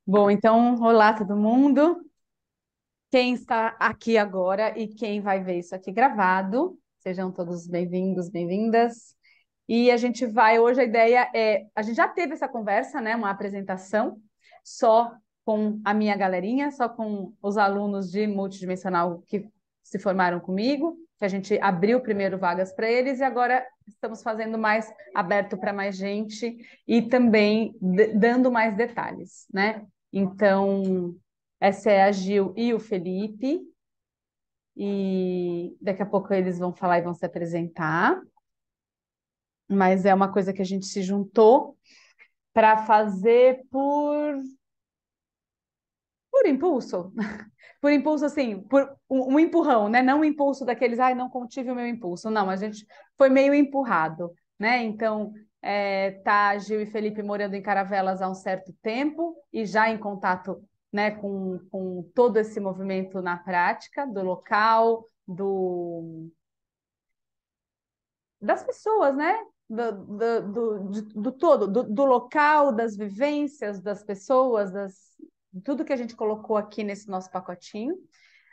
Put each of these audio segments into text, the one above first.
Bom, então, olá todo mundo. Quem está aqui agora e quem vai ver isso aqui gravado, sejam todos bem-vindos, bem-vindas. E a gente vai, hoje a ideia é, a gente já teve essa conversa, né, uma apresentação só com a minha galerinha, só com os alunos de multidimensional que se formaram comigo, que a gente abriu primeiro vagas para eles e agora estamos fazendo mais aberto para mais gente e também dando mais detalhes, né? Então, essa é a Gil e o Felipe, e daqui a pouco eles vão falar e vão se apresentar, mas é uma coisa que a gente se juntou para fazer por impulso. Por impulso, assim, por um empurrão, né? Não um impulso daqueles, ai, não contive o meu impulso. Não, a gente foi meio empurrado, né? Então, tá Gil e Felipe morando em Caravelas há um certo tempo e já em contato, né, com todo esse movimento na prática, do local, das pessoas, né? Do todo, do local, das vivências das pessoas, tudo que a gente colocou aqui nesse nosso pacotinho.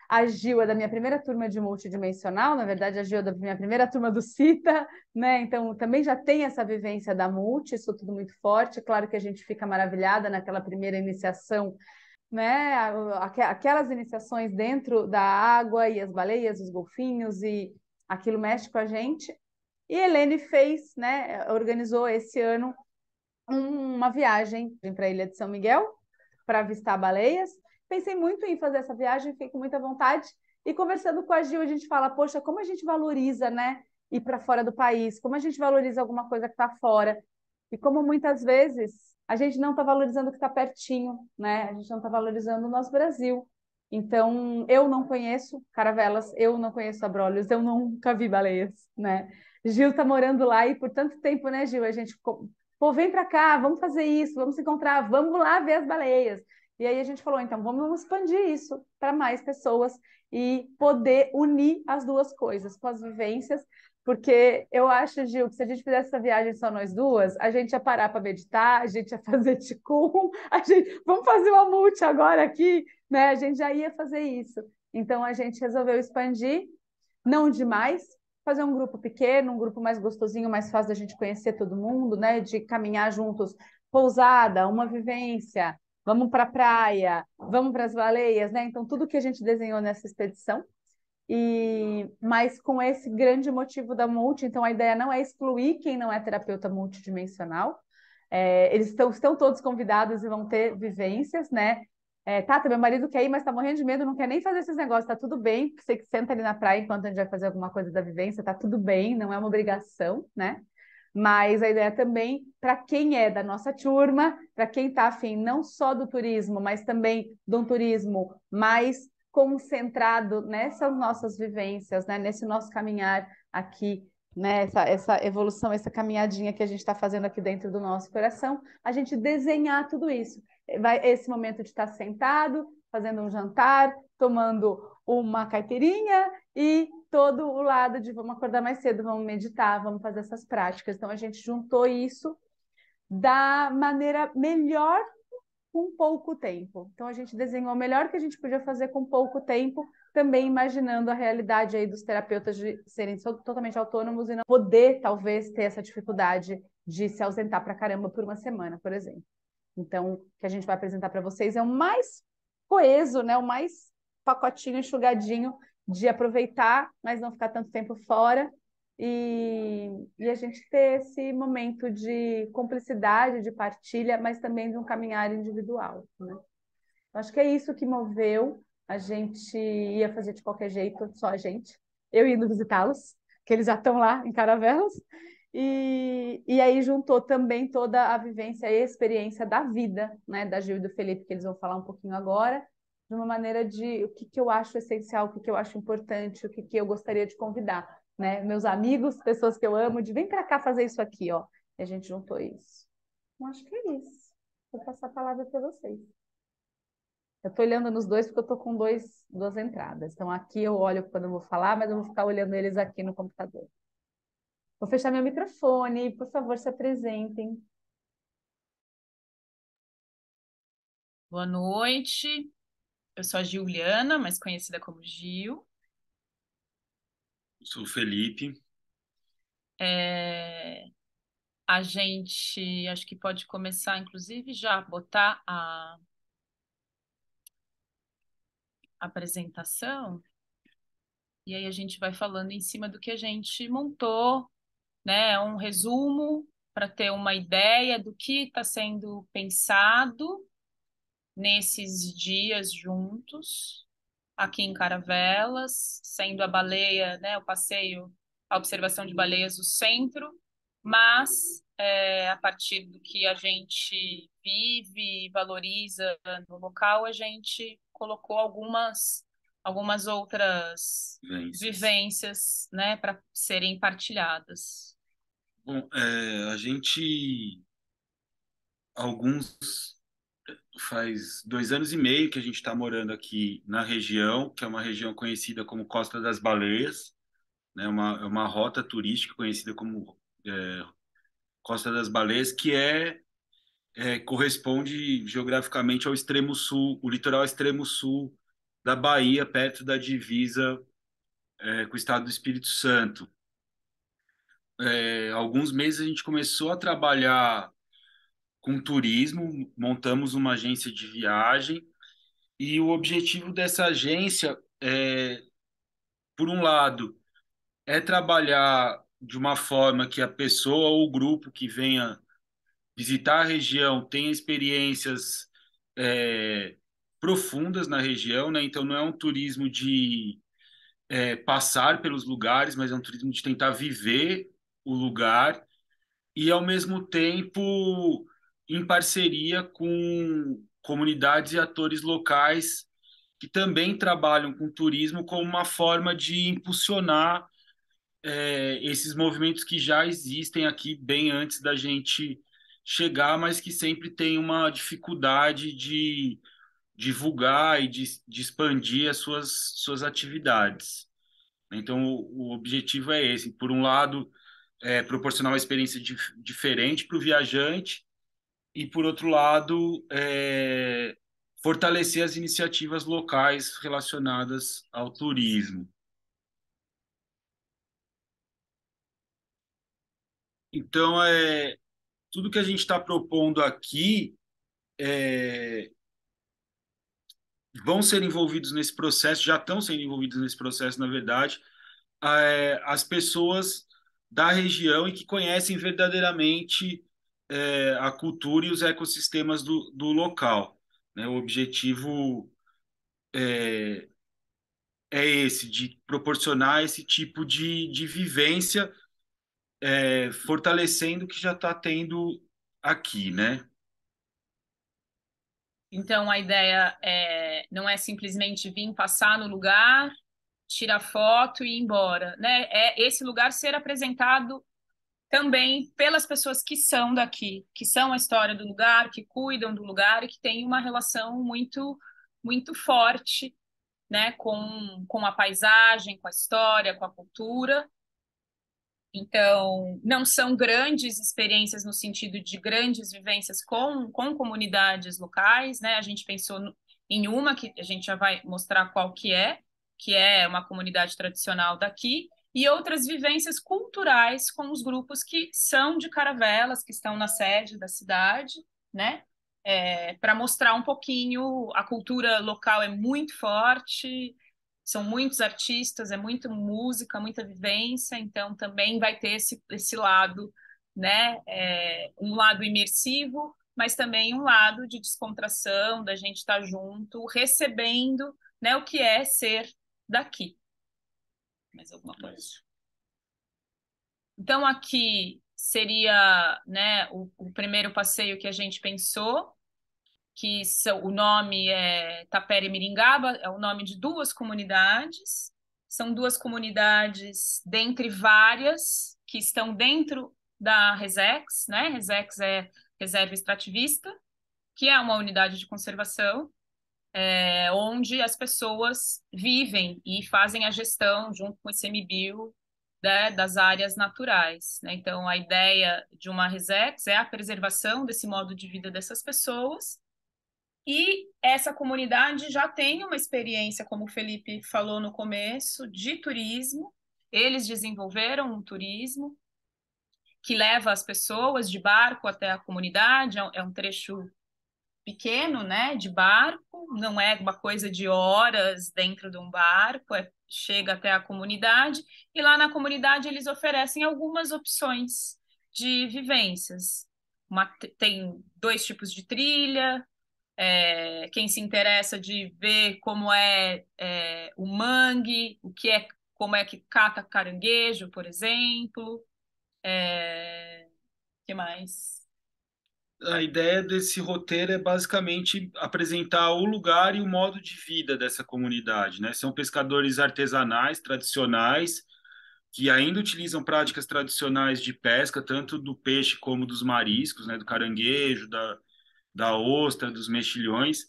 A Gil é da minha primeira turma de multidimensional, na verdade, a Gil é da minha primeira turma do CITA, né? Então também já tem essa vivência da multi, isso tudo muito forte. Claro que a gente fica maravilhada naquela primeira iniciação, né? Aquelas iniciações dentro da água e as baleias, os golfinhos, e aquilo mexe com a gente. E Helene fez, né? Organizou esse ano uma viagem para a Ilha de São Miguel para avistar baleias. Pensei muito em fazer essa viagem, fiquei com muita vontade. E conversando com a Gil, a gente fala, poxa, como a gente valoriza, né? Ir para fora do país, como a gente valoriza alguma coisa que está fora. E como muitas vezes a gente não está valorizando o que está pertinho, né? A gente não está valorizando o nosso Brasil. Então, eu não conheço Caravelas, eu não conheço Abrolhos, eu nunca vi baleias, né? Gil está morando lá e por tanto tempo, né, Gil? A gente, pô, vem para cá, vamos fazer isso, vamos se encontrar, vamos lá ver as baleias. E aí a gente falou, então vamos expandir isso para mais pessoas e poder unir as duas coisas com as vivências, porque eu acho, Gil, que se a gente fizesse essa viagem só nós duas, a gente ia parar para meditar, a gente ia fazer ticum, vamos fazer uma multi agora aqui, né? A gente já ia fazer isso. Então a gente resolveu expandir, não demais, fazer um grupo pequeno, um grupo mais gostosinho, mais fácil da gente conhecer todo mundo, né? De caminhar juntos, pousada, uma vivência, vamos para a praia, vamos para as baleias, né? Então tudo que a gente desenhou nessa expedição mas com esse grande motivo da multi, então a ideia não é excluir quem não é terapeuta multidimensional. Eles estão todos convidados e vão ter vivências, né? Tata, meu marido quer ir, mas tá morrendo de medo, não quer nem fazer esses negócios, tá tudo bem, você que senta ali na praia enquanto a gente vai fazer alguma coisa da vivência, tá tudo bem, não é uma obrigação, né? Mas a ideia também, para quem é da nossa turma, para quem está afim não só do turismo, mas também de um turismo mais concentrado nessas nossas vivências, né? Nesse nosso caminhar aqui, né? Essa evolução, essa caminhadinha que a gente está fazendo aqui dentro do nosso coração, a gente desenhar tudo isso. Esse momento de estar sentado, fazendo um jantar, tomando uma caipirinha e todo o lado de vamos acordar mais cedo, vamos meditar, vamos fazer essas práticas. Então a gente juntou isso da maneira melhor com pouco tempo. Então a gente desenhou o melhor que a gente podia fazer com pouco tempo, também imaginando a realidade aí dos terapeutas de serem totalmente autônomos e não poder talvez ter essa dificuldade de se ausentar para caramba por uma semana, por exemplo. Então, o que a gente vai apresentar para vocês é o mais coeso, né? O mais pacotinho, enxugadinho de aproveitar, mas não ficar tanto tempo fora e a gente ter esse momento de cumplicidade, de partilha, mas também de um caminhar individual, né? Eu acho que é isso que moveu. A gente ia fazer de qualquer jeito, só a gente. Eu indo visitá-los, que eles já estão lá em Caravelas. E aí juntou também toda a vivência e a experiência da vida, né, da Gil e do Felipe, que eles vão falar um pouquinho agora, de uma maneira de o que eu acho essencial, o que eu acho importante, o que eu gostaria de convidar, né, meus amigos, pessoas que eu amo, de vem para cá fazer isso aqui, ó. E a gente juntou isso. Eu acho que é isso. Vou passar a palavra para vocês. Eu estou olhando nos dois porque eu estou com duas entradas. Então, aqui eu olho quando eu vou falar, mas eu vou ficar olhando eles aqui no computador. Vou fechar meu microfone, por favor, se apresentem. Boa noite, eu sou a Giuliana, mais conhecida como Gil. Sou o Felipe. A gente, acho que pode começar, inclusive, já botar a apresentação, e aí a gente vai falando em cima do que a gente montou, né? É um resumo para ter uma ideia do que está sendo pensado nesses dias juntos, aqui em Caravelas, sendo a baleia, né, o passeio, a observação de baleias o centro, mas a partir do que a gente vive e valoriza no local, a gente colocou algumas outras vivências, né, para serem partilhadas. Bom, a gente, alguns, faz 2 anos e meio que a gente está morando aqui na região, que é uma região conhecida como Costa das Baleias, né? É uma rota turística conhecida como Costa das Baleias, que corresponde geograficamente ao extremo sul, o litoral extremo sul da Bahia, perto da divisa com o estado do Espírito Santo. Alguns meses a gente começou a trabalhar com turismo, montamos uma agência de viagem e o objetivo dessa agência por um lado, é trabalhar de uma forma que a pessoa ou o grupo que venha visitar a região tenha experiências profundas na região, né? Então não é um turismo de passar pelos lugares, mas é um turismo de tentar viver o lugar e, ao mesmo tempo, em parceria com comunidades e atores locais que também trabalham com turismo como uma forma de impulsionar esses movimentos que já existem aqui bem antes da gente chegar, mas que sempre tem uma dificuldade de divulgar e de expandir as suas atividades. Então, o objetivo é esse: por um lado, proporcionar uma experiência diferente para o viajante, e, por outro lado, fortalecer as iniciativas locais relacionadas ao turismo. Então, tudo que a gente está propondo aqui vão ser envolvidos nesse processo, já estão sendo envolvidos nesse processo, na verdade, as pessoas da região e que conhecem verdadeiramente a cultura e os ecossistemas do local, né? O objetivo é esse, de proporcionar esse tipo de vivência, fortalecendo o que já está tendo aqui, né? Então, a ideia não é simplesmente vir passar no lugar, tirar foto e ir embora, né? É esse lugar ser apresentado também pelas pessoas que são daqui, que são a história do lugar, que cuidam do lugar e que têm uma relação muito, muito forte, né, com a paisagem, com a história, com a cultura. Então, não são grandes experiências no sentido de grandes vivências com comunidades locais, né? A gente pensou em uma que a gente já vai mostrar qual que é uma comunidade tradicional daqui, e outras vivências culturais com os grupos que são de Caravelas, que estão na sede da cidade, né? Para mostrar um pouquinho, a cultura local é muito forte, são muitos artistas, é muita música, muita vivência, então também vai ter esse lado, né? Um lado imersivo, mas também um lado de descontração, da gente estar junto, recebendo, né, o que é ser daqui. Mais alguma coisa? Então, aqui seria, né, o primeiro passeio que a gente pensou, que o nome é Tapera e Miringaba, é o nome de duas comunidades. São duas comunidades dentre várias que estão dentro da Resex, né? Resex é Reserva Extrativista, que é uma unidade de conservação. onde as pessoas vivem e fazem a gestão junto com o ICMBio, né, das áreas naturais, né? Então, a ideia de uma Resex é a preservação desse modo de vida dessas pessoas, e essa comunidade já tem uma experiência, como o Felipe falou no começo, de turismo. Eles desenvolveram um turismo que leva as pessoas de barco até a comunidade, é um trecho pequeno, né, de barco, não é uma coisa de horas dentro de um barco, chega até a comunidade, e lá na comunidade eles oferecem algumas opções de vivências. Tem 2 tipos de trilha, quem se interessa de ver como o mangue, como é que cata caranguejo, por exemplo, que mais? A ideia desse roteiro é basicamente apresentar o lugar e o modo de vida dessa comunidade, né? São pescadores artesanais, tradicionais, que ainda utilizam práticas tradicionais de pesca, tanto do peixe como dos mariscos, né? Do caranguejo, da ostra, dos mexilhões.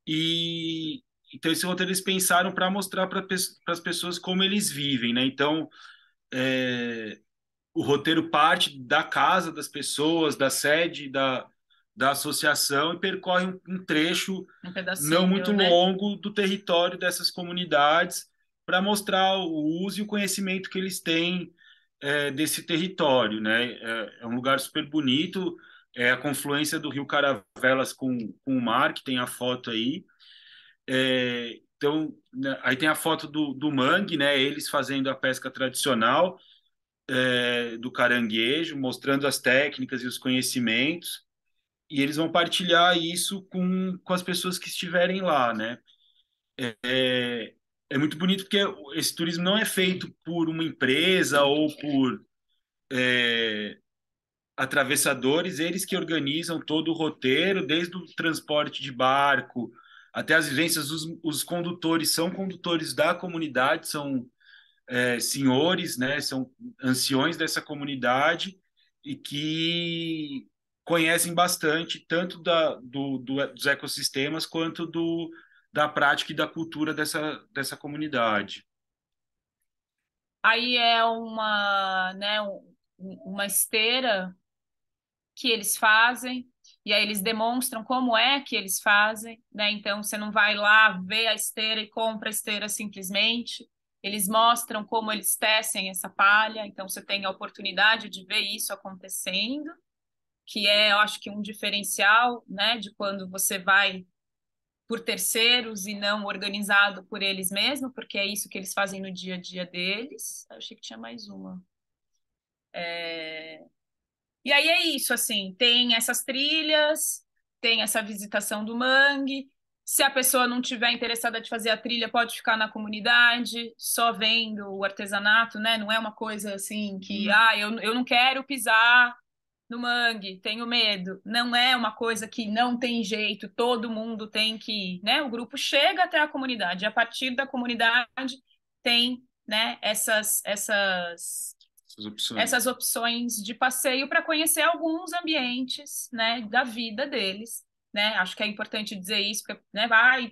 E então esse roteiro eles pensaram para mostrar para as pessoas como eles vivem, né? Então, o roteiro parte da casa das pessoas, da sede da associação, e percorre um trecho Um não muito pedacinho, né? longo do território dessas comunidades para mostrar o uso e o conhecimento que eles têm desse território, né? É um lugar super bonito, é a confluência do Rio Caravelas com o mar, que tem a foto aí. Então, né, aí tem a foto do mangue, né? Eles fazendo a pesca tradicional do caranguejo, mostrando as técnicas e os conhecimentos, e eles vão partilhar isso com as pessoas que estiverem lá, né? É, é muito bonito porque esse turismo não é feito por uma empresa ou por atravessadores, eles que organizam todo o roteiro, desde o transporte de barco até as vivências. Os condutores são condutores da comunidade, são senhores, né, são anciões dessa comunidade e que conhecem bastante tanto dos ecossistemas quanto da prática e da cultura dessa comunidade. Aí é uma esteira que eles fazem, e aí eles demonstram como é que eles fazem, né? Então você não vai lá ver a esteira e compra a esteira simplesmente. Eles mostram como eles tecem essa palha, então você tem a oportunidade de ver isso acontecendo, que eu acho que um diferencial, né, de quando você vai por terceiros e não organizado por eles mesmos, porque é isso que eles fazem no dia a dia deles. Eu achei que tinha mais uma. E aí é isso, assim, tem essas trilhas, tem essa visitação do mangue. Se a pessoa não tiver interessada de fazer a trilha, pode ficar na comunidade, só vendo o artesanato, né? Não é uma coisa assim que, eu não quero pisar no mangue, tenho medo. Não é uma coisa que não tem jeito, todo mundo tem que ir, né? O grupo chega até a comunidade, e a partir da comunidade tem, né, essas opções de passeio para conhecer alguns ambientes, né, da vida deles, né? Acho que é importante dizer isso, porque, né,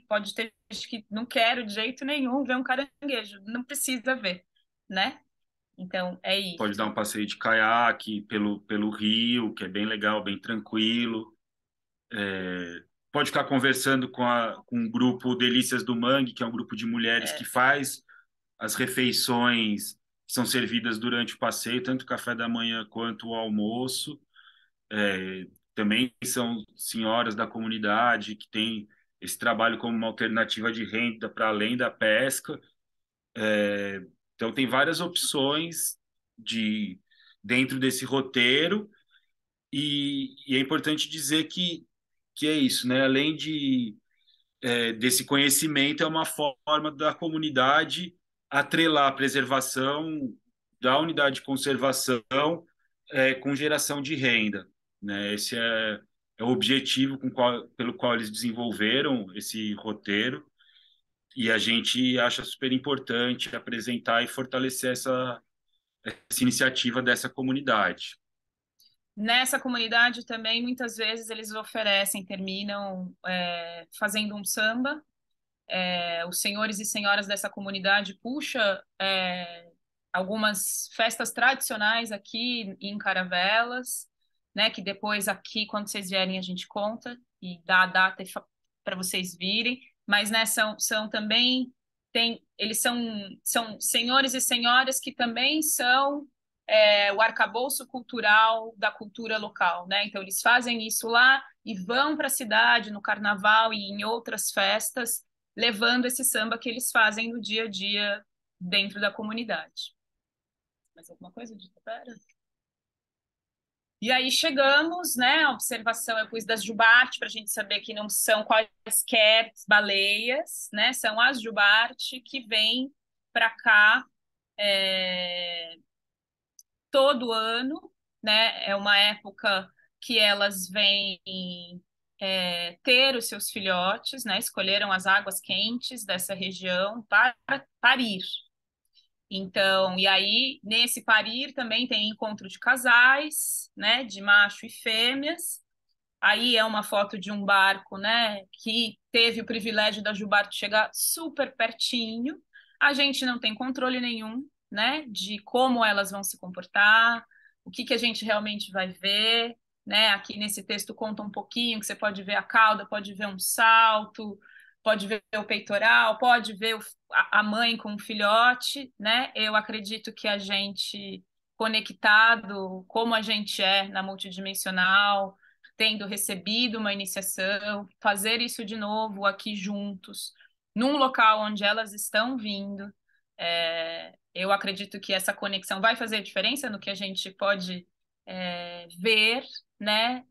pode ter gente que não quero de jeito nenhum ver um caranguejo, não precisa ver, né? Então, é Pode dar isso. um passeio de caiaque pelo rio, que é bem legal, bem tranquilo. Pode ficar conversando com o grupo Delícias do Mangue, que é um grupo de mulheres que faz as refeições que são servidas durante o passeio, tanto o café da manhã quanto o almoço. Também são senhoras da comunidade que têm esse trabalho como uma alternativa de renda para além da pesca. Então, tem várias opções dentro desse roteiro, e é importante dizer que é isso, né? Além desse conhecimento, é uma forma da comunidade atrelar a preservação da unidade de conservação com geração de renda, né? Esse é o objetivo pelo qual eles desenvolveram esse roteiro, e a gente acha super importante apresentar e fortalecer essa iniciativa dessa comunidade. Nessa comunidade também, muitas vezes, eles terminam fazendo um samba, os senhores e senhoras dessa comunidade puxa algumas festas tradicionais aqui em Caravelas, né? Que depois aqui, quando vocês vierem, a gente conta e dá a data para vocês virem. Mas, né, são também eles são senhores e senhoras que também são o arcabouço cultural da cultura local, né? Então eles fazem isso lá e vão para a cidade no carnaval e em outras festas, levando esse samba que eles fazem no dia a dia dentro da comunidade. Mais alguma coisa de Tapera? E aí chegamos, né? A observação eu pus das Jubarte para a gente saber que não são quaisquer baleias, né? São as Jubarte que vêm para cá todo ano, né? É uma época que elas vêm ter os seus filhotes, né? Escolheram as águas quentes dessa região para parir. Então, e aí, nesse parir também tem encontro de casais, né, de macho e fêmeas. Aí é uma foto de um barco, né, que teve o privilégio da Jubarte chegar super pertinho. A gente não tem controle nenhum, né, de como elas vão se comportar, o que a gente realmente vai ver, né? Aqui nesse texto conta um pouquinho que você pode ver a cauda, pode ver um salto, pode ver o peitoral, pode ver a mãe com o filhote, né? Eu acredito que a gente conectado, como a gente é na multidimensional, tendo recebido uma iniciação, fazer isso de novo aqui juntos, num local onde elas estão vindo. Eu acredito que essa conexão vai fazer diferença no que a gente pode ver, né?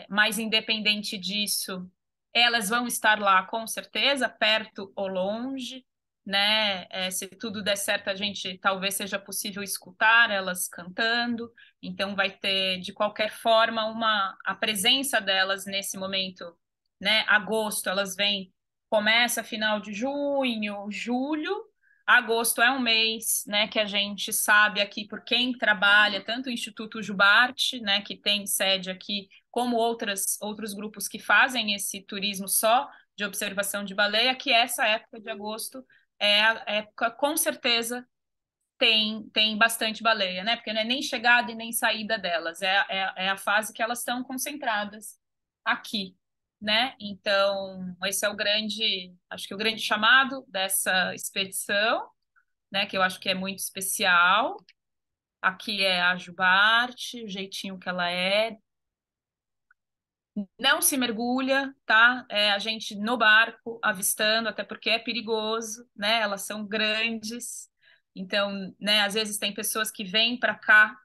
Mas independente disso, elas vão estar lá com certeza, perto ou longe, né? Se tudo der certo, a gente talvez seja possível escutar elas cantando. Então vai ter de qualquer forma a presença delas nesse momento, né? Agosto, elas vêm, começa final de junho, julho. Agosto é um mês, né, que a gente sabe aqui por quem trabalha, tanto o Instituto Jubarte, né, que tem sede aqui, como outros grupos que fazem esse turismo só de observação de baleia, que essa época de agosto é a época, com certeza, tem bastante baleia, né? Porque não é nem chegada e nem saída delas, é a fase que elas estão concentradas aqui, né? Então, esse é acho que o grande chamado dessa expedição, né? Que eu acho que é muito especial. Aqui é a Jubarte, o jeitinho que ela é. Não se mergulha, tá? A gente no barco, avistando, até porque é perigoso, né? Elas são grandes. Então, né, às vezes tem pessoas que vêm para cá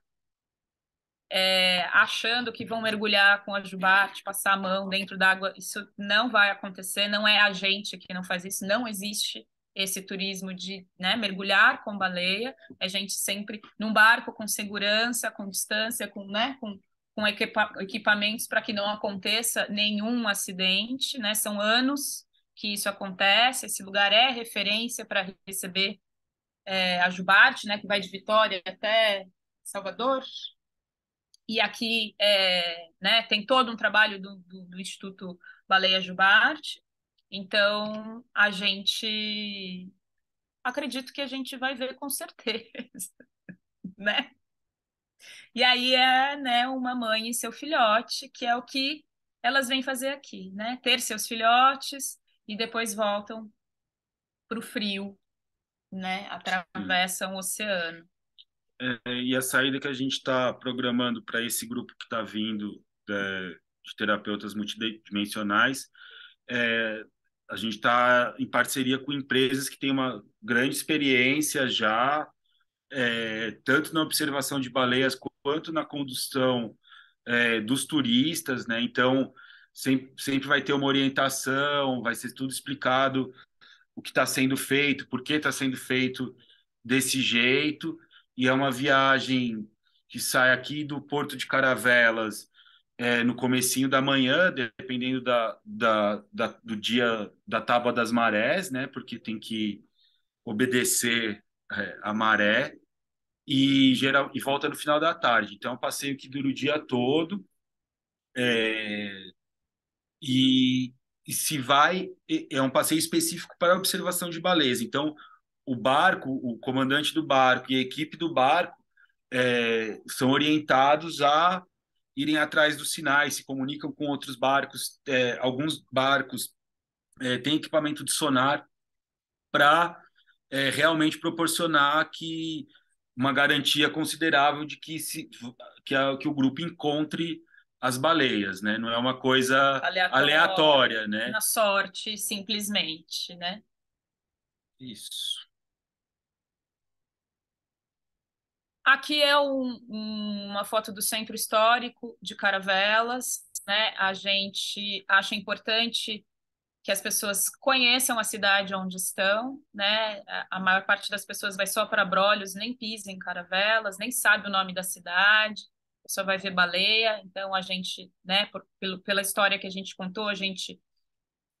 achando que vão mergulhar com a jubarte, passar a mão dentro d'água. Isso não vai acontecer, não é a gente que não faz isso, não existe esse turismo de, né, mergulhar com baleia. A gente sempre num barco com segurança, com distância, né, com equipamentos para que não aconteça nenhum acidente, né? São anos que isso acontece. Esse lugar é referência para receber a Jubarte, né, que vai de Vitória até Salvador. E aqui né, tem todo um trabalho do Instituto Baleia Jubarte. Então, a gente acredito que a gente vai ver com certeza, né? E aí né, uma mãe e seu filhote, que é o que elas vêm fazer aqui, né? Ter seus filhotes e depois voltam para o frio, né? Atravessam o oceano. E a saída que a gente está programando para esse grupo que está vindo de terapeutas multidimensionais, a gente está em parceria com empresas que têm uma grande experiência já, tanto na observação de baleias quanto na condução dos turistas, né? Então, sempre vai ter uma orientação, vai ser tudo explicado o que está sendo feito, por que está sendo feito desse jeito, e é uma viagem que sai aqui do Porto de Caravelas no comecinho da manhã, dependendo do dia da tábua das marés, né? Porque tem que obedecer a maré e volta no final da tarde. Então, é um passeio que dura o dia todo, é, e e se vai, é um passeio específico para observação de baleias. Então, o barco, o comandante do barco e a equipe do barco são orientados a irem atrás dos sinais, se comunicam com outros barcos. Alguns barcos têm equipamento de sonar para realmente proporcionar uma garantia considerável de que o grupo encontre as baleias, né? Não é uma coisa aleatória, né? Na sorte, simplesmente, né? Isso. Aqui é uma foto do Centro Histórico de Caravelas, né? A gente acha importante que as pessoas conheçam a cidade onde estão, né? A maior parte das pessoas vai só para Abrolhos, nem pisa em Caravelas, nem sabe o nome da cidade, só vai ver baleia. Então a gente, né? Pela história que a gente contou, a gente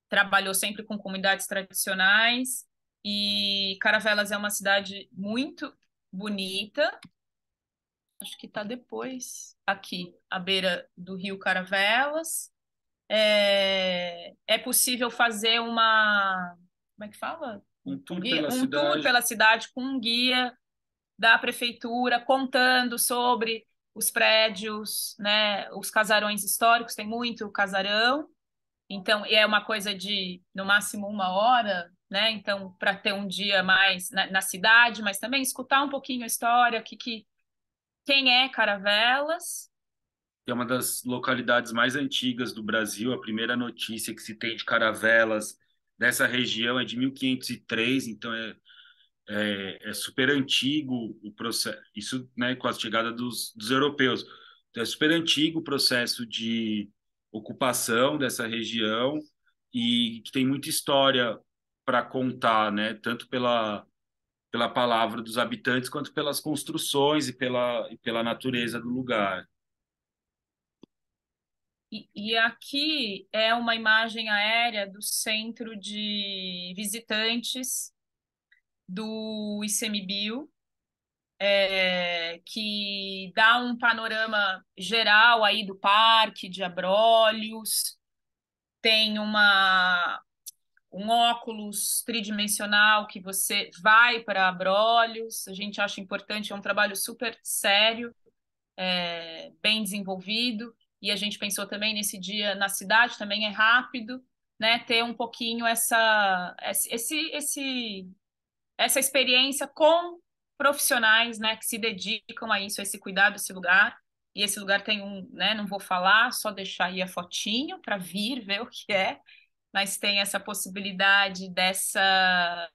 trabalhou sempre com comunidades tradicionais e Caravelas é uma cidade muito bonita. Acho que está depois aqui, à beira do Rio Caravelas. É possível fazer como é que fala? Um tour Guia? pela Um tour cidade. pela cidade com um guia da prefeitura contando sobre os prédios, né? Os casarões históricos, tem muito casarão, então é uma coisa de no máximo 1 hora, né? Então, para ter um dia mais na cidade, mas também escutar um pouquinho a história, quem é Caravelas. Que é uma das localidades mais antigas do Brasil. A primeira notícia que se tem de Caravelas dessa região é de 1503, então é super antigo o processo. Isso, né, com a chegada dos europeus. Então, é super antigo o processo de ocupação dessa região e que tem muita história para contar, né, tanto pela palavra dos habitantes quanto pelas construções e pela natureza do lugar. E aqui é uma imagem aérea do centro de visitantes do ICMBio, que dá um panorama geral aí do parque de Abrolhos, tem um óculos tridimensional que você vai para Abrolhos, a gente acha importante, é um trabalho super sério, bem desenvolvido, e a gente pensou também nesse dia na cidade, também é rápido, né, ter um pouquinho essa experiência com profissionais, né, que se dedicam a isso, a esse cuidado, a esse lugar, e esse lugar tem né, não vou falar, só deixar aí a fotinho para vir ver o que é, mas tem essa possibilidade dessa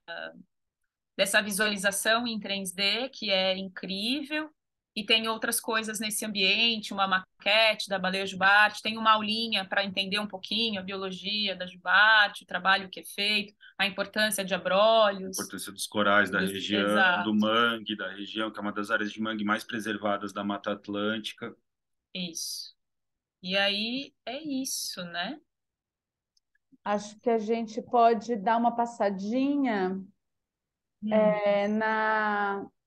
visualização em 3D, que é incrível, e tem outras coisas nesse ambiente, uma maquete da baleia jubarte, tem uma aulinha para entender um pouquinho a biologia da jubarte, o trabalho que é feito, a importância de abrolhos. A importância dos corais da região, Exato. do mangue da região, que é uma das áreas de mangue mais preservadas da Mata Atlântica. Isso. E aí é isso, né? Acho que a gente pode dar uma passadinha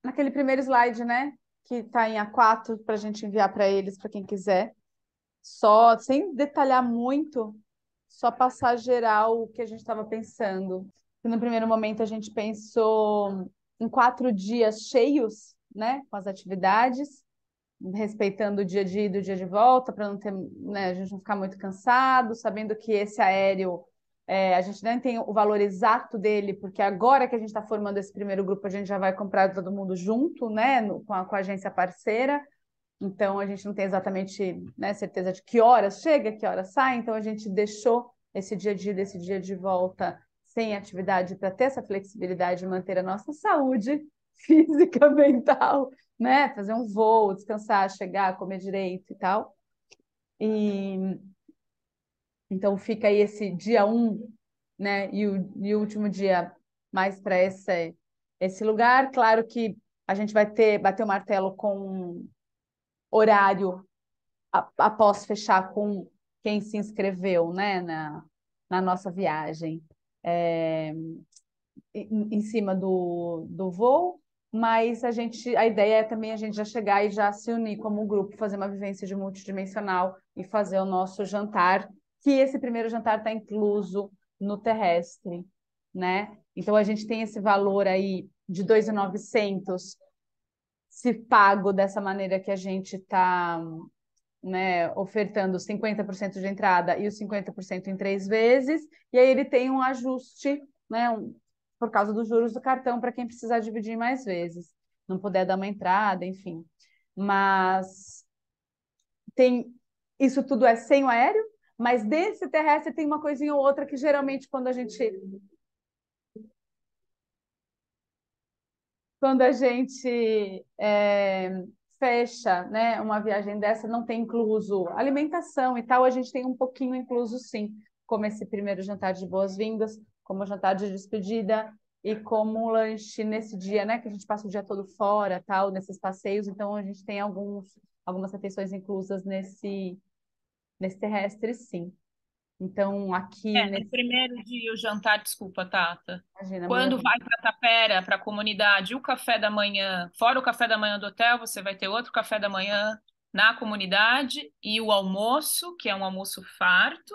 naquele primeiro slide, né? Que está em A4 para a gente enviar para eles, para quem quiser. Só, sem detalhar muito, só passar geral o que a gente estava pensando. No primeiro momento, a gente pensou em 4 dias cheios, né? Com as atividades, respeitando o dia de ida e o dia de volta, para não ter, né, a gente não ficar muito cansado, sabendo que esse aéreo a gente nem tem o valor exato dele, porque agora que a gente está formando esse primeiro grupo, a gente já vai comprar todo mundo junto, né, com a agência parceira. Então, a gente não tem exatamente, né, certeza de que horas chega, que horas sai. Então, a gente deixou esse dia de ida, esse dia de volta sem atividade para ter essa flexibilidade de manter a nossa saúde física, mental, né? Fazer um voo, descansar, chegar, comer direito e tal. E então fica aí esse dia 1, né? E o último dia mais para esse lugar. Claro que a gente vai bater o martelo com horário após fechar com quem se inscreveu, né? Na nossa viagem. Em cima do voo, mas a ideia é também a gente já chegar e já se unir como grupo, fazer uma vivência de multidimensional e fazer o nosso jantar, que esse primeiro jantar está incluso no terrestre, né? Então a gente tem esse valor aí de 2.900 se pago dessa maneira que a gente está, né, ofertando 50% de entrada e os 50% em 3 vezes, e aí ele tem um ajuste, né, por causa dos juros do cartão para quem precisar dividir em mais vezes, não puder dar uma entrada, enfim. Mas tem isso tudo é sem o aéreo, mas desse terrestre tem uma coisinha ou outra que geralmente quando a gente fecha, né, uma viagem dessa, não tem incluso alimentação e tal, a gente tem um pouquinho incluso sim, como esse primeiro jantar de boas-vindas, como o jantar de despedida e como o lanche nesse dia, né, que a gente passa o dia todo fora, tal, nesses passeios, então a gente tem algumas refeições inclusas nesse terrestre, sim. Então, aqui No primeiro dia, o jantar, desculpa, Tata. imagina, Quando vai para Tapera, para a comunidade, o café da manhã, fora o café da manhã do hotel, você vai ter outro café da manhã na comunidade e o almoço, que é um almoço farto.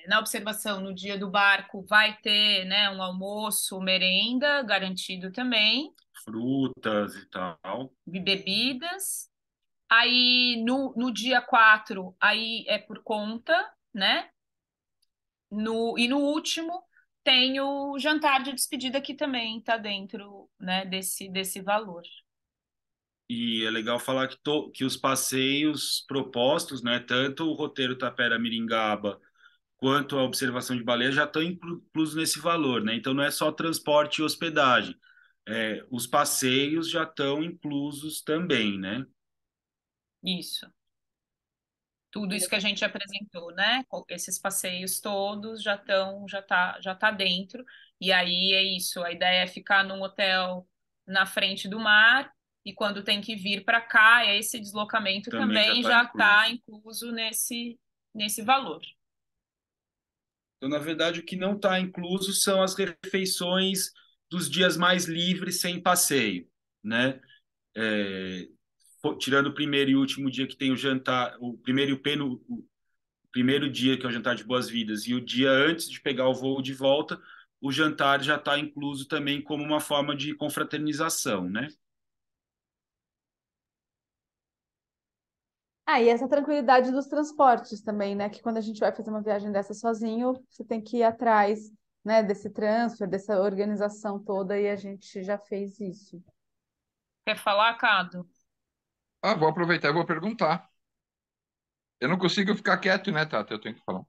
Na observação, no dia do barco, vai ter, né, um almoço, merenda garantido também, Frutas e tal. e bebidas. Aí no dia 4 aí é por conta, né? E no último tem o jantar de despedida que também está dentro, né, desse valor. E é legal falar que os passeios propostos, né, tanto o roteiro Tapera-Miringaba quanto a observação de baleia já estão inclusos nesse valor, né? Então não é só transporte e hospedagem. Os passeios já estão inclusos também, né? Isso. Tudo isso que a gente apresentou, né? Esses passeios todos já tá dentro. E aí é isso. A ideia é ficar num hotel na frente do mar e quando tem que vir para cá, esse deslocamento Também já também está já incluso. está incluso nesse valor. Então, na verdade, o que não está incluso são as refeições dos dias mais livres sem passeio, né? É, tirando o primeiro e último dia que tem o jantar, o primeiro e o primeiro dia que é o jantar de boas-vindas e o dia antes de pegar o voo de volta, o jantar já está incluso também como uma forma de confraternização, né? Ah, e essa tranquilidade dos transportes também, né? Que quando a gente vai fazer uma viagem dessa sozinho, você tem que ir atrás, né, desse transfer, dessa organização toda, e a gente já fez isso. Quer falar, Cado? Ah, vou aproveitar e vou perguntar. Eu não consigo ficar quieto, né, Tata? Eu tenho que falar.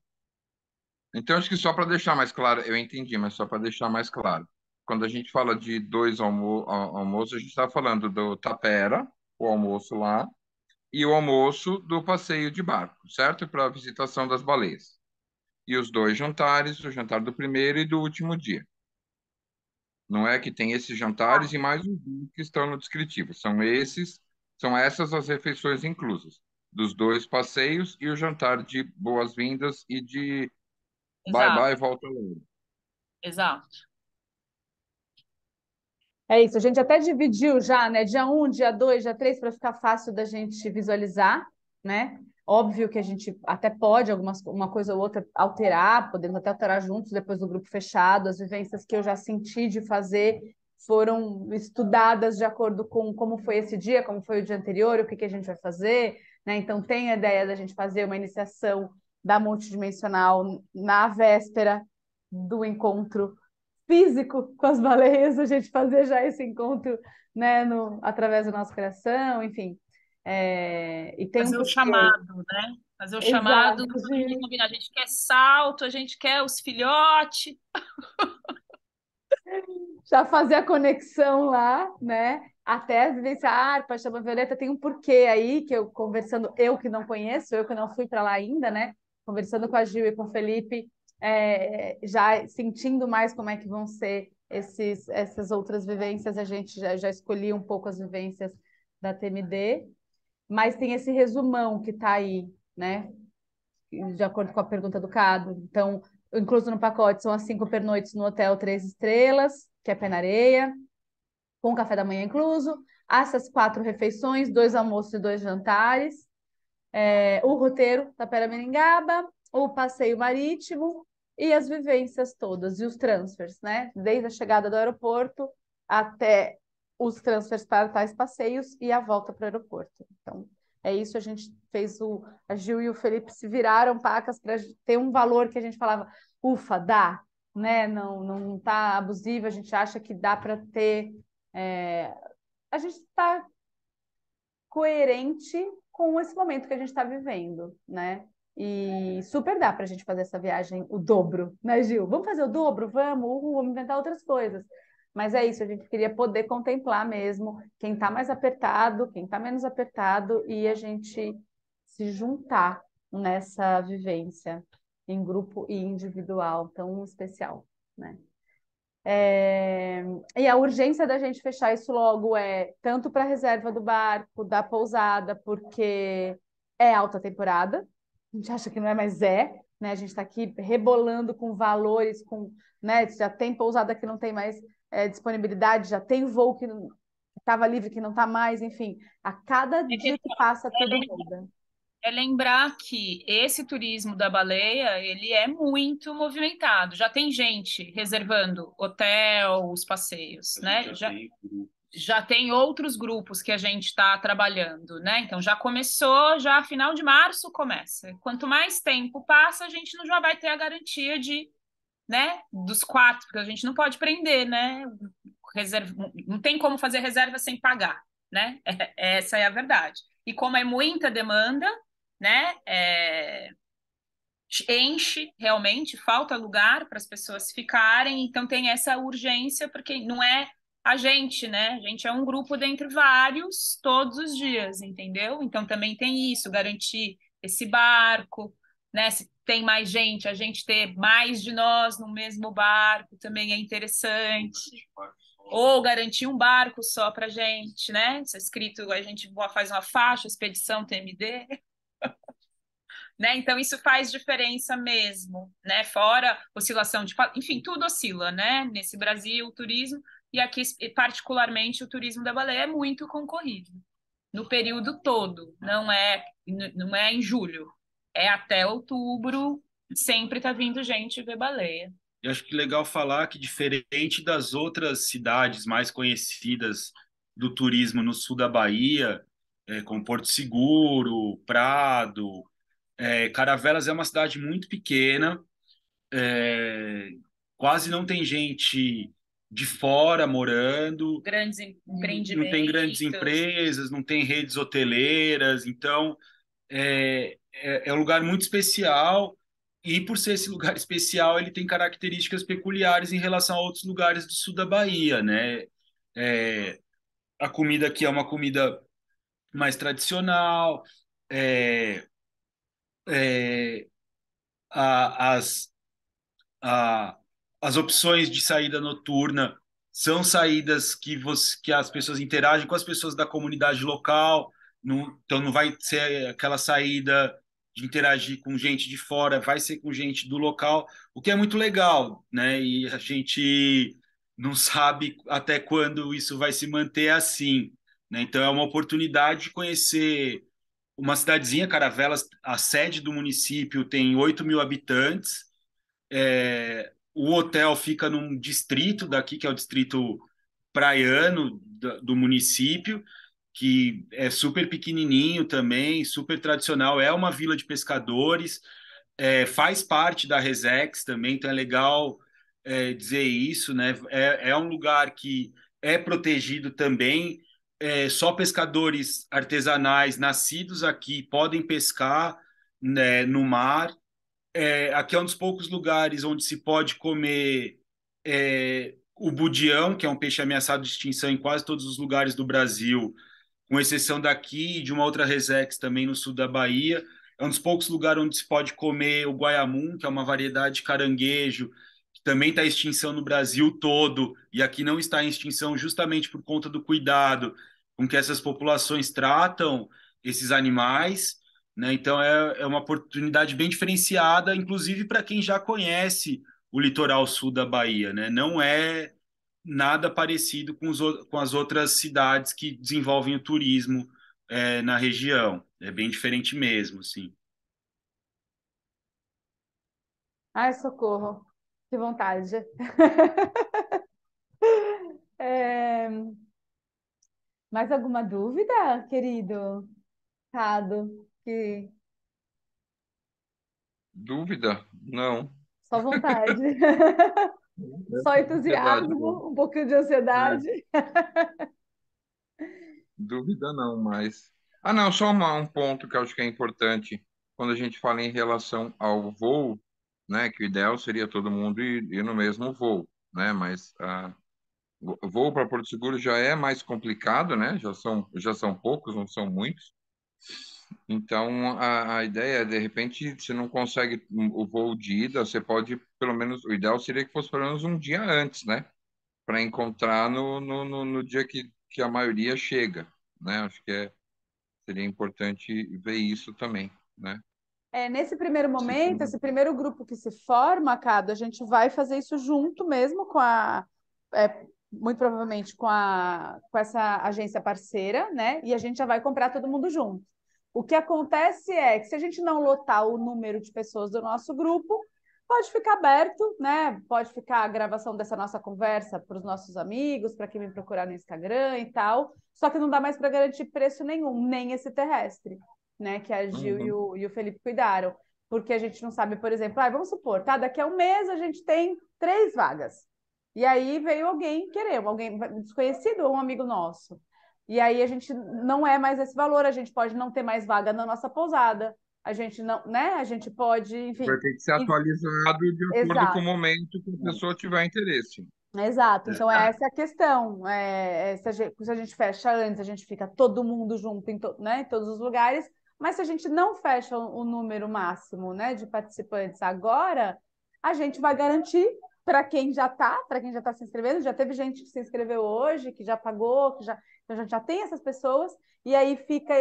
Então, acho que só para deixar mais claro, eu entendi, mas só para deixar mais claro. Quando a gente fala de dois almoços, a gente está falando do Tapera, o almoço lá, e o almoço do passeio de barco, certo? Para a visitação das baleias. E os dois jantares, o jantar do primeiro e do último dia. Não é que tem esses jantares e mais os que estão no descritivo. São essas as refeições inclusas, dos dois passeios e o jantar de boas-vindas e de Exato, bye-bye, volta logo. exato. É isso, a gente até dividiu já, né? Dia 1, dia 2, dia 3, para ficar fácil da gente visualizar, né? Óbvio que a gente até pode uma coisa ou outra alterar, podemos até alterar juntos depois do grupo fechado. As vivências que eu já senti de fazer foram estudadas de acordo com como foi esse dia, como foi o dia anterior, o que a gente vai fazer, né? Então tem a ideia da gente fazer uma iniciação da multidimensional na véspera do encontro físico com as baleias, a gente fazer já esse encontro, né, através da nossa criação, enfim. E tem um Fazer o porquê. chamado, né? Fazer o chamado, Exato, a gente combinar. A gente quer salto, a gente quer os filhotes. já fazer a conexão lá, né? Até vivenciar a harpa, chama violeta, tem um porquê aí, que eu conversando, eu que não conheço, eu que não fui para lá ainda, né? Conversando com a Gil e com o Felipe, já sentindo mais como é que vão ser essas outras vivências, a gente já escolhi um pouco as vivências da TMD, mas tem esse resumão que está aí, né? De acordo com a pergunta do Cado. Então, incluso no pacote são as 5 pernoites no hotel 3 estrelas, que é pé na areia, com café da manhã incluso, essas 4 refeições, 2 almoços e 2 jantares. o roteiro da Perameringaba, o passeio marítimo e as vivências todas, e os transfers, né? Desde a chegada do aeroporto até os transfers para tais passeios e a volta para o aeroporto. Então, é isso, a gente fez a Gil e o Felipe se viraram pacas para ter um valor que a gente falava, ufa, dá, né? Não tá abusivo, a gente acha que dá para ter. A gente está coerente com esse momento que a gente está vivendo, né? E super dá para a gente fazer essa viagem o dobro, né, Gil? Vamos fazer o dobro? Vamos inventar outras coisas. Mas é isso, a gente queria poder contemplar mesmo quem está mais apertado, quem está menos apertado, e a gente se juntar nessa vivência em grupo e individual tão especial, né? E a urgência da gente fechar isso logo é tanto para a reserva do barco, da pousada, porque é alta temporada, a gente acha que não é, mas né? A gente está aqui rebolando com valores, né? Já tem pousada que não tem mais disponibilidade, já tem voo que estava livre que não está mais, enfim, a cada dia que passa tudo muda. É lembrar que esse turismo da baleia, ele é muito movimentado. Já tem gente reservando hotel, os passeios, né? Já tem outros grupos que a gente está trabalhando, né? Então já começou, já final de março começa. Quanto mais tempo passa, a gente não já vai ter a garantia né, dos 4, porque a gente não pode prender, né? Não tem como fazer reserva sem pagar, né? Essa é a verdade. E como é muita demanda, né? Enche realmente, falta lugar para as pessoas ficarem, então tem essa urgência, porque não é a gente, né? A gente é um grupo dentre vários todos os dias, entendeu? Então também tem isso, garantir esse barco, né? Se tem mais gente, a gente ter mais de nós no mesmo barco também é interessante. Ou garantir um barco só para gente, né? Isso é escrito, a gente faz uma faixa, expedição TMD. Né? Então, isso faz diferença mesmo, né? Fora oscilação enfim, tudo oscila, né? Nesse Brasil, o turismo, e aqui, particularmente, o turismo da baleia é muito concorrido, no período todo, não é em julho, é até outubro, sempre está vindo gente ver baleia. Eu acho que legal falar que, diferente das outras cidades mais conhecidas do turismo no sul da Bahia, como Porto Seguro, Prado, Caravelas é uma cidade muito pequena, quase não tem gente de fora morando, grandes empreendimentos, não tem grandes empresas, não tem redes hoteleiras, então é um lugar muito especial, e por ser esse lugar especial, ele tem características peculiares em relação a outros lugares do sul da Bahia, né? A comida aqui é uma comida mais tradicional, é, é, as, a, as opções de saída noturna são saídas que as pessoas interagem com as pessoas da comunidade local, então não vai ser aquela saída de interagir com gente de fora, vai ser com gente do local, o que é muito legal, né? E a gente não sabe até quando isso vai se manter assim, né? Então é uma oportunidade de conhecer uma cidadezinha, Caravelas, a sede do município tem 8.000 habitantes, o hotel fica num distrito daqui, que é o distrito praiano do município, que é super pequenininho também, super tradicional, é uma vila de pescadores, faz parte da Resex também, então é legal dizer isso, né? É um lugar que é protegido também, só pescadores artesanais nascidos aqui podem pescar, né, no mar. Aqui é um dos poucos lugares onde se pode comer o budião, que é um peixe ameaçado de extinção em quase todos os lugares do Brasil, com exceção daqui e de uma outra resex também no sul da Bahia. É um dos poucos lugares onde se pode comer o guaiamum, que é uma variedade de caranguejo, que também está em extinção no Brasil todo, e aqui não está em extinção justamente por conta do cuidado com que essas populações tratam esses animais, né? Então é uma oportunidade bem diferenciada, inclusive para quem já conhece o litoral sul da Bahia, né? Não é nada parecido com as outras cidades que desenvolvem o turismo na região. É bem diferente mesmo, assim. Ai, socorro. Que vontade. É, mais alguma dúvida, querido Cado? Que Dúvida? Não. só vontade. Só Ansiedade mesmo. entusiasmo, um pouquinho de É, ansiedade. dúvida não, mas. Ah, não, só um ponto que eu acho que é importante quando a gente fala em relação ao voo, né? Que o ideal seria todo mundo ir no mesmo voo, né? Mas o voo para Porto Seguro já é mais complicado, né? Já são poucos, não são muitos. Então, a ideia é, de repente, se não consegue o voo de ida, você pode, pelo menos, o ideal seria que fosse pelo menos um dia antes, né? Para encontrar no dia que a maioria chega, né? Acho que seria importante ver isso também, né? Nesse primeiro Se momento, for- esse primeiro grupo que se forma, Cado, a gente vai fazer isso junto mesmo com muito provavelmente com essa agência parceira, né? E a gente já vai comprar todo mundo junto. O que acontece é que se a gente não lotar o número de pessoas do nosso grupo, pode ficar aberto, né? Pode ficar a gravação dessa nossa conversa para os nossos amigos, para quem me procurar no Instagram e tal. Só que não dá mais para garantir preço nenhum, nem esse terrestre, né, que a Gil Uhum. e o Felipe cuidaram, porque a gente não sabe, por exemplo, vamos supor, tá, daqui a um mês a gente tem 3 vagas, e aí veio alguém querer, alguém desconhecido ou um amigo nosso, e aí a gente não é mais esse valor, a gente pode não ter mais vaga na nossa pousada, a gente não, né, a gente pode, Vai enfim, ter que ser atualizado de acordo com o exato. momento que a pessoa tiver interesse. Exato, então É, essa é a questão. Se a gente fecha antes, a gente fica todo mundo junto né, em todos os lugares, mas se a gente não fecha o número máximo, né, de participantes agora, a gente vai garantir para quem já está se inscrevendo, já teve gente que se inscreveu hoje, que já pagou, então a gente já tem essas pessoas, e aí fica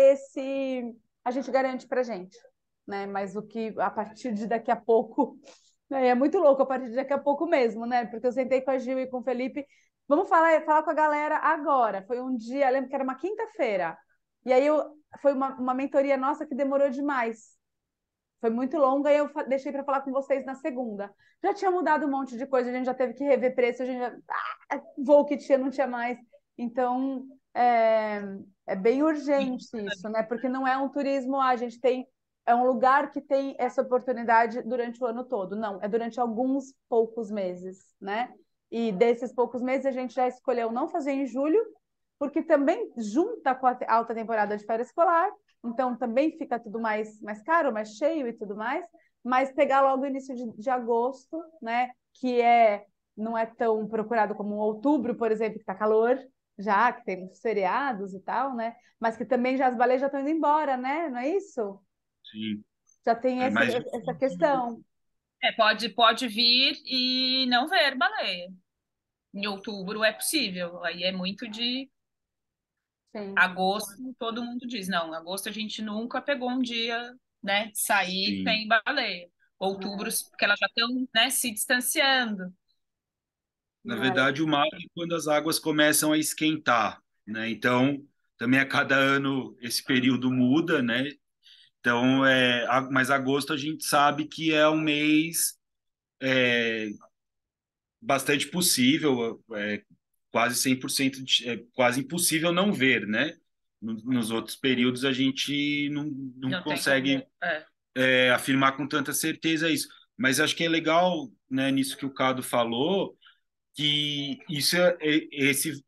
a gente garante para a gente, né? Mas o que a partir de daqui a pouco é muito louco a partir de daqui a pouco mesmo, né? Porque eu sentei com a Gil e com o Felipe. Vamos falar com a galera agora. Foi um dia, eu lembro que era uma quinta-feira. E aí foi uma mentoria nossa que demorou demais. Foi muito longa e eu deixei para falar com vocês na segunda. Já tinha mudado um monte de coisa, a gente já teve que rever preço, a gente já. Voo que tinha, não tinha mais. Então, é bem urgente isso, né? Porque não é um turismo, a gente tem. É um lugar que tem essa oportunidade durante o ano todo. Não, é durante alguns poucos meses, né? E desses poucos meses a gente já escolheu não fazer em julho, porque também junta com a alta temporada de férias escolar, então também fica tudo mais caro, mais cheio e tudo mais, mas pegar logo o início de agosto, né, que não é tão procurado como outubro, por exemplo, que está calor, já que tem muitos feriados e tal, né, mas que também já as baleias já estão indo embora, né, não é isso? sim. Já tem É mais essa difícil. questão. Pode vir e não ver baleia. Em outubro é possível. Aí é muito de Sim, agosto, todo mundo diz, não, agosto a gente nunca pegou um dia, né, sair Sim. sem baleia. Outubro, porque elas já estão, né, se distanciando. Na é. verdade, o mar é quando as águas começam a esquentar, né? Então, também a cada ano esse período muda, né? Então, mas agosto a gente sabe que é um mês bastante possível, quase 100%, quase impossível não ver, né? Nos outros períodos a gente não Não tem como. consegue afirmar com tanta certeza isso. Mas acho que é legal, né, nisso que o Cado falou, que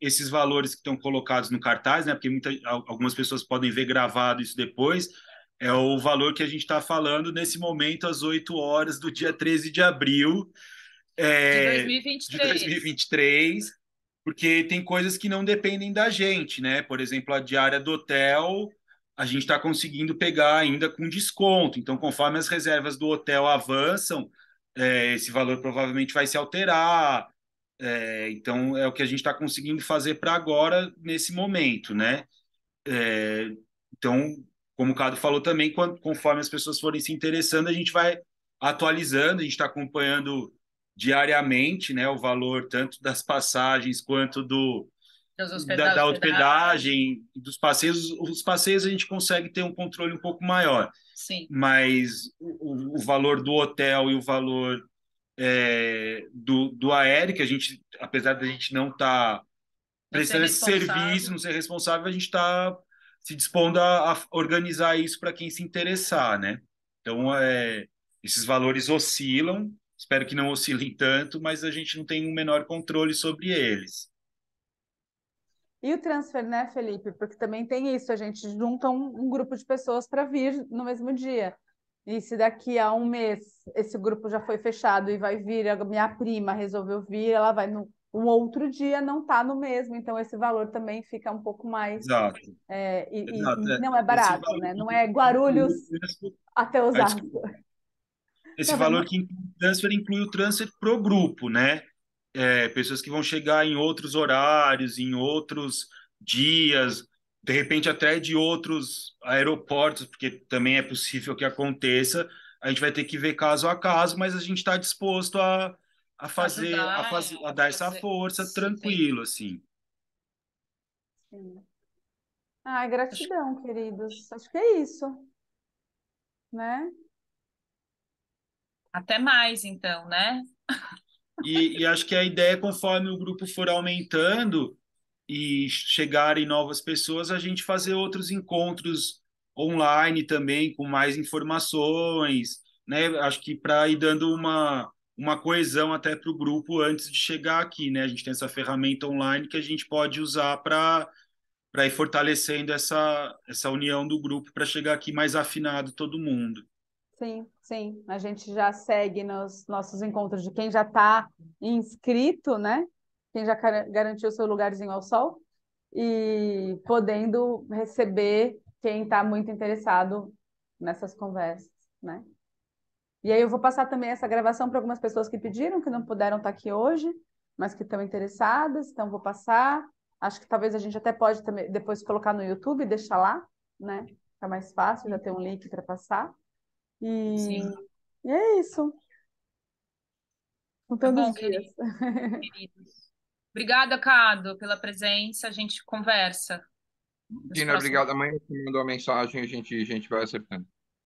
esses valores que estão colocados no cartaz, né, porque algumas pessoas podem ver gravado isso depois, é o valor que a gente está falando nesse momento, às 8 horas do dia 13 de abril De de dois mil e 2023. vinte e três, porque tem coisas que não dependem da gente, né? Por exemplo, a diária do hotel, a gente está conseguindo pegar ainda com desconto. Então, conforme as reservas do hotel avançam, esse valor provavelmente vai se alterar. Então, é o que a gente está conseguindo fazer para agora, nesse momento, né? É, então, como o Cado falou também, conforme as pessoas forem se interessando, a gente vai atualizando, a gente está acompanhando diariamente, né, o valor tanto das passagens quanto da hospedagem, dos passeios. Os passeios a gente consegue ter um controle um pouco maior, Sim. mas o valor do hotel e o valor do aéreo, que a gente, apesar da gente não estar prestando esse serviço, não ser responsável, a gente está se dispondo a organizar isso para quem se interessar, né? Então, esses valores oscilam, espero que não oscilem tanto, mas a gente não tem um menor controle sobre eles. E o transfer, né, Felipe? Porque também tem isso, a gente junta um grupo de pessoas para vir no mesmo dia. E se daqui a um mês esse grupo já foi fechado e vai vir, a minha prima resolveu vir, ela vai no um outro dia, não está no mesmo, então esse valor também fica um pouco mais. Exato. E não é barato, né? Não é Guarulhos até Osasco. Esse valor que inclui o transfer inclui o transfer para o grupo, né? Pessoas que vão chegar em outros horários, em outros dias, de repente até de outros aeroportos, porque também é possível que aconteça. A gente vai ter que ver caso a caso, mas a gente está disposto a dar essa força tranquilo, assim. Sim. Gratidão, queridos. Acho que é isso, né? Até mais, então, né? E acho que a ideia, conforme o grupo for aumentando e chegarem novas pessoas, a gente fazer outros encontros online também, com mais informações, né? Acho que para ir dando uma coesão até para o grupo antes de chegar aqui, né? A gente tem essa ferramenta online que a gente pode usar para ir fortalecendo essa união do grupo para chegar aqui mais afinado todo mundo. Sim, sim. A gente já segue nos nossos encontros de quem já está inscrito, né? Quem já garantiu seu lugarzinho ao sol e podendo receber quem está muito interessado nessas conversas, né? E aí eu vou passar também essa gravação para algumas pessoas que pediram, que não puderam estar aqui hoje, mas que estão interessadas, então vou passar. Acho que talvez a gente até pode também depois colocar no YouTube e deixar lá, né? Fica mais fácil, já ter um link para passar. Sim. E é isso. Contando os dias. Queridos. Obrigada, Cado, pela presença. A gente conversa. Dina, obrigado. Amanhã você mandou a mensagem, a gente vai acertando.